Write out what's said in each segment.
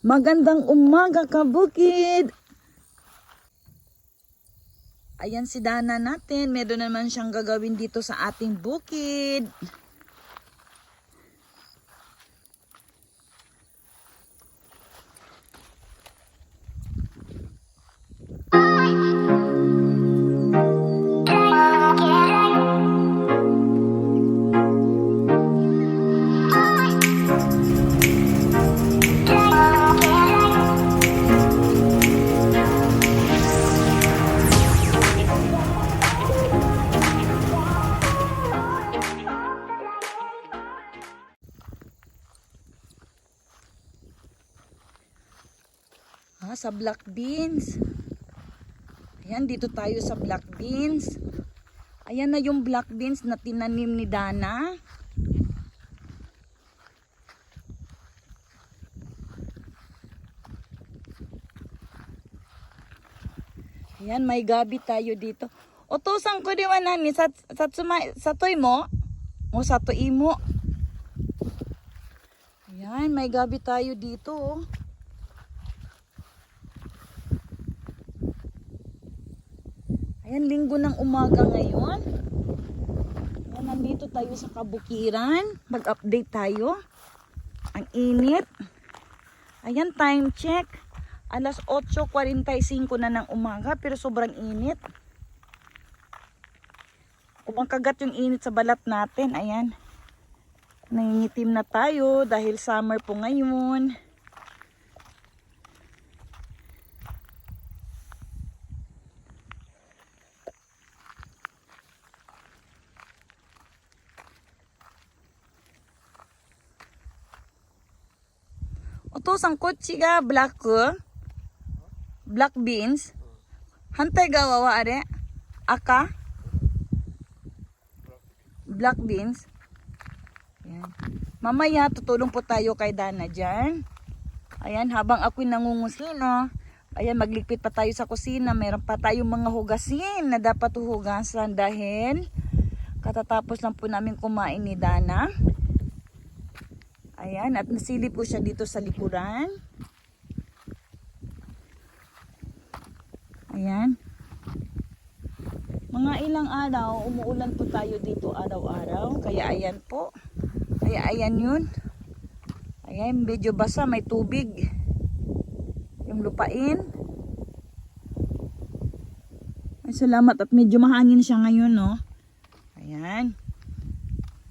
Magandang umaga, kabukid! Ayan si Dana natin. Meron naman siyang gagawin dito sa ating bukid. Sa black beans. Ayan, dito tayo sa black beans. Ayan na yung black beans na tinanim ni Dana. Ayan, may gabi tayo dito. Utusan ko di wanani sa toy mo o sa toy mo. Ayan, may gabi tayo dito. Oh. Ayan, linggo ng umaga ngayon. Ayan, nandito tayo sa kabukiran. Mag-update tayo. Ang init. Ayan, time check. Alas 8:45 na ng umaga, pero sobrang init. Kumakagat yung init sa balat natin. Ayan. Nangingitim na tayo dahil summer po ngayon. Utos ang kotsi ga black beans. Hantay gawawa are. Aka. Black beans. Ayan. Mamaya tutulong po tayo kay Dana dyan. Ayan, habang ako'y nangungusina. Ayan, magligpit pa tayo sa kusina. Meron pa tayong mga hugasin na dapat hugasan dahil katatapos lang po namin kumain ni Dana. Ayan, at nasilip po siya dito sa likuran. Ayan. Mga ilang araw, umuulan po tayo dito araw-araw. Kaya ayan po. Kaya ayan yun. Ayan, medyo basa, may tubig. Yung lupain. Ay, salamat at medyo mahangin siya ngayon, no? Ayan.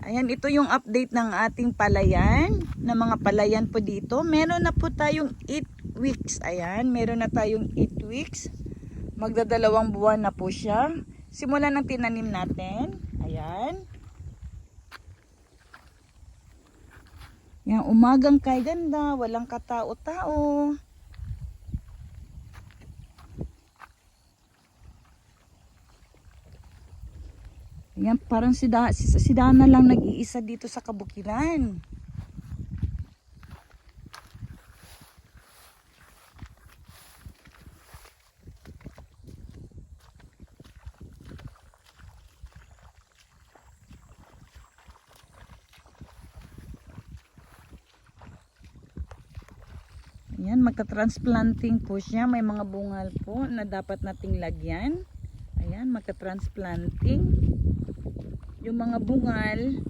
Ayan, ito yung update ng ating palayan. Na mga palayan po dito. Meron na po tayong 8 weeks. Ayan, meron na tayong 8 weeks. Magdadalawang buwan na po siya. Simula ng tinanim natin. Ayan. Yan, umagang kay ganda. Walang katao-tao. Yan, parang si Dana lang nag-iisa dito sa kabukiran. Yan, magka-transplanting po siya. May mga bungal po na dapat nating lagyan. Ayan, magka-transplanting. Yung mga bungal,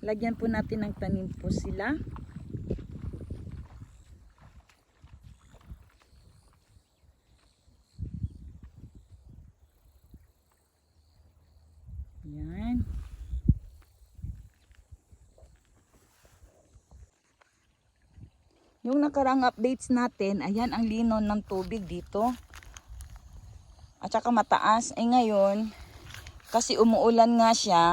lagyan po natin ng tanim po sila. Ayan. Yung nakarang updates natin, ayan ang lino ng tubig dito. At saka mataas. Ay ngayon, kasi umuulan nga siya.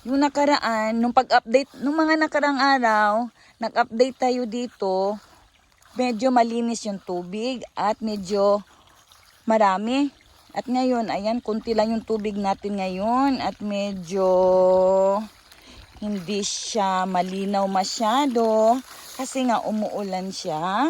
Yung nakaraan, nung pag-update, nung mga nakarang araw, nag-update tayo dito, medyo malinis yung tubig at medyo marami. At ngayon, ayan, kunti lang yung tubig natin ngayon at medyo hindi siya malinaw masyado kasi nga umuulan siya.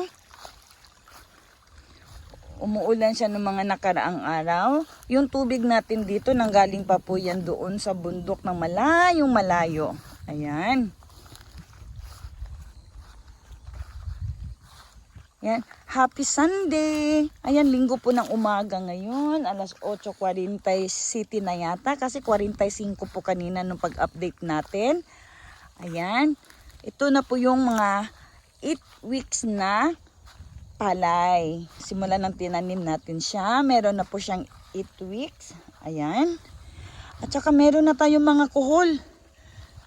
Umuulan siya ng mga nakaraang araw. Yung tubig natin dito, nanggaling pa po yan doon sa bundok ng malayong malayo. Ayan. Yan. Happy Sunday! Ayan, linggo po ng umaga ngayon. Alas 8:40 na yata. Kasi 45 po kanina nung pag-update natin. Ayan. Ito na po yung mga 8 weeks na palay. Simula ng tinanim natin siya. Meron na po siyang 8 weeks. Ayan. At saka meron na tayong mga kuhol.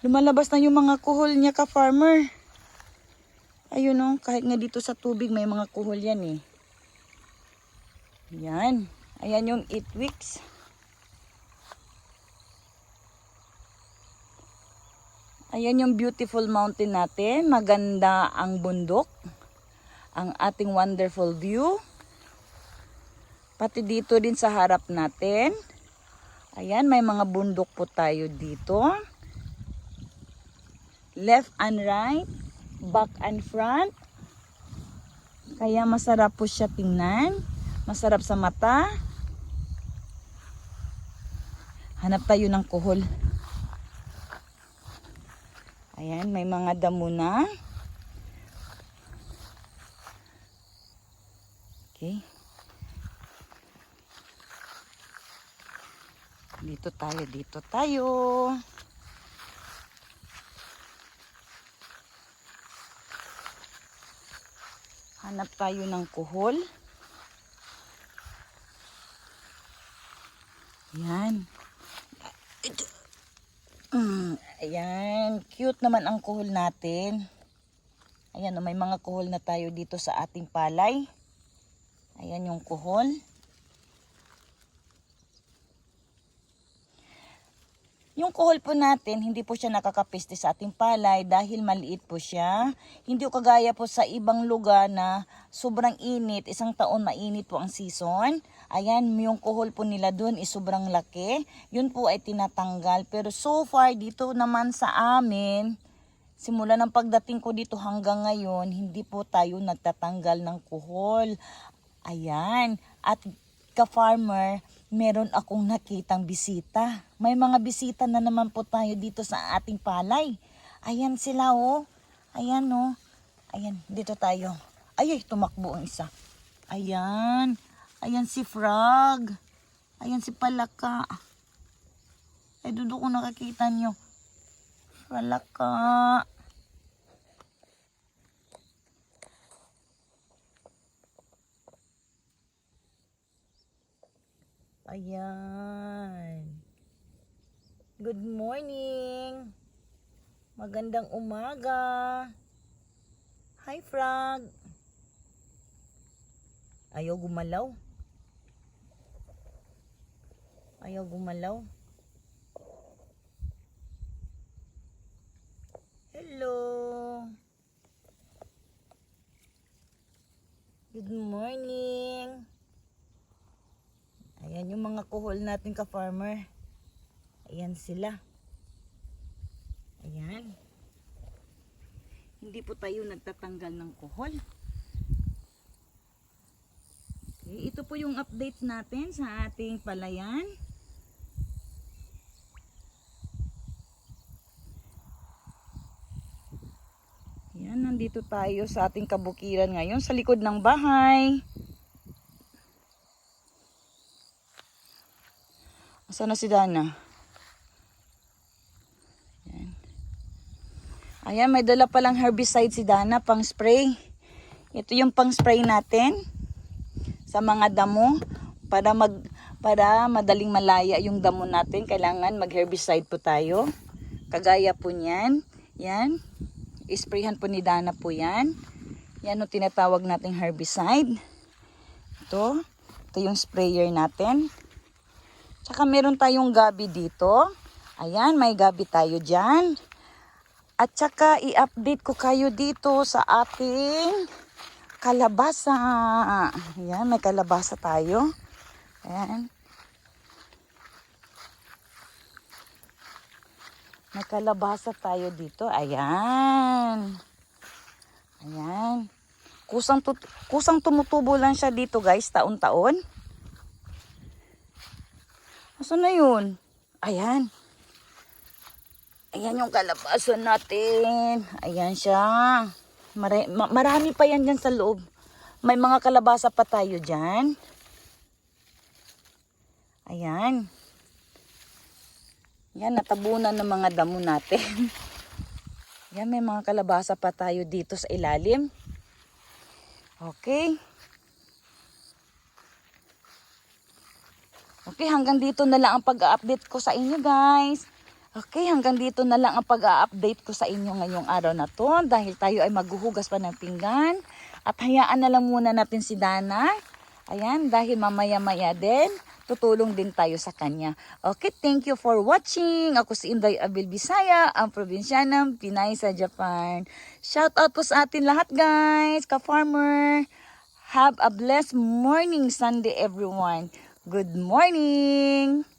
Lumalabas na yung mga kuhol niya, ka-farmer. Ayun o, kahit nga dito sa tubig may mga kuhol yan eh. Yan. Ayan yung 8 weeks. Ayan yung beautiful mountain natin. Maganda ang bundok. Ang ating wonderful view. Pati dito din sa harap natin. Ayan, may mga bundok po tayo dito. Left and right. Back and front. Kaya masarap po siya tingnan. Masarap sa mata. Hanap tayo ng kuhol. Ayan, may mga damo na. Okay. Dito tayo. Hanap tayo ng kuhol. Ayan. Ito. Ayan. Cute naman ang kuhol natin. Ayan, may mga kuhol na tayo dito sa ating palay. Ayan yung kuhol. Yung kuhol po natin, hindi po siya nakakapiste sa ating palay dahil maliit po siya. Hindi po kagaya po sa ibang lugar na sobrang init, isang taon mainit po ang season. Ayan, yung kuhol po nila doon is sobrang laki. Yun po ay tinatanggal. Pero so far dito naman sa amin, simula ng pagdating ko dito hanggang ngayon, hindi po tayo nagtatanggal ng kuhol. Ayan, at ka-farmer, meron akong nakitang bisita. May mga bisita na naman po tayo dito sa ating palay. Ayan sila oh. Ayan oh. Ayan, dito tayo. Ay, tumakbo ang isa. Ayan. Ayan si Frog. Ayan si Palaka. Ay, doon ko nakakita nyo. Palaka. Ayan. Good morning. Magandang umaga. Hi, Frog. Ayaw gumalaw. Ayaw gumalaw. Hello. Good morning. Ayan yung mga kuhol natin ka-farmer. Ayan sila. Ayan. Hindi po tayo nagtatanggal ng kuhol. Okay, ito po yung update natin sa ating palayan. Ayan, nandito tayo sa ating kabukiran ngayon sa likod ng bahay. Saan na si Dana? Ayan. Ayan, may dala palang herbicide si Dana pang spray. Ito yung pang spray natin sa mga damo para madaling malaya yung damo natin. Kailangan mag-herbicide po tayo. Kagaya po niyan. Yan. Isprayhan po ni Dana po yan. Yan yung tinatawag nating herbicide. Ito yung sprayer natin. Tsaka meron tayong gabi dito. Ayan, may gabi tayo dyan. At tsaka i-update ko kayo dito sa ating kalabasa. Ayan, may kalabasa tayo. Ayan. May kalabasa tayo dito. Ayan. Ayan. Kusang tumutubo lang siya dito guys, taon-taon. Asan na yun? Ayan. Ayan yung kalabasan natin. Ayan siya. Marami pa yan dyan sa loob. May mga kalabasa pa tayo dyan. Ayan. Yan, natabunan ng mga damo natin. Yan, may mga kalabasa pa tayo dito sa ilalim. Okay. Okay, hanggang dito na lang ang pag-update ko sa inyo, guys. Okay, hanggang dito na lang ang pag-update ko sa inyo ngayong araw na to. Dahil tayo ay maghuhugas pa ng pinggan. At hayaan na lang muna natin si Dana. Ayan, dahil mamaya-maya din, tutulong din tayo sa kanya. Okay, thank you for watching. Ako si Inday Abil Bisaya, ang probinsyanang Pinay sa Japan. Shout out po sa atin lahat, guys, ka-farmer. Have a blessed morning Sunday, everyone. Good morning!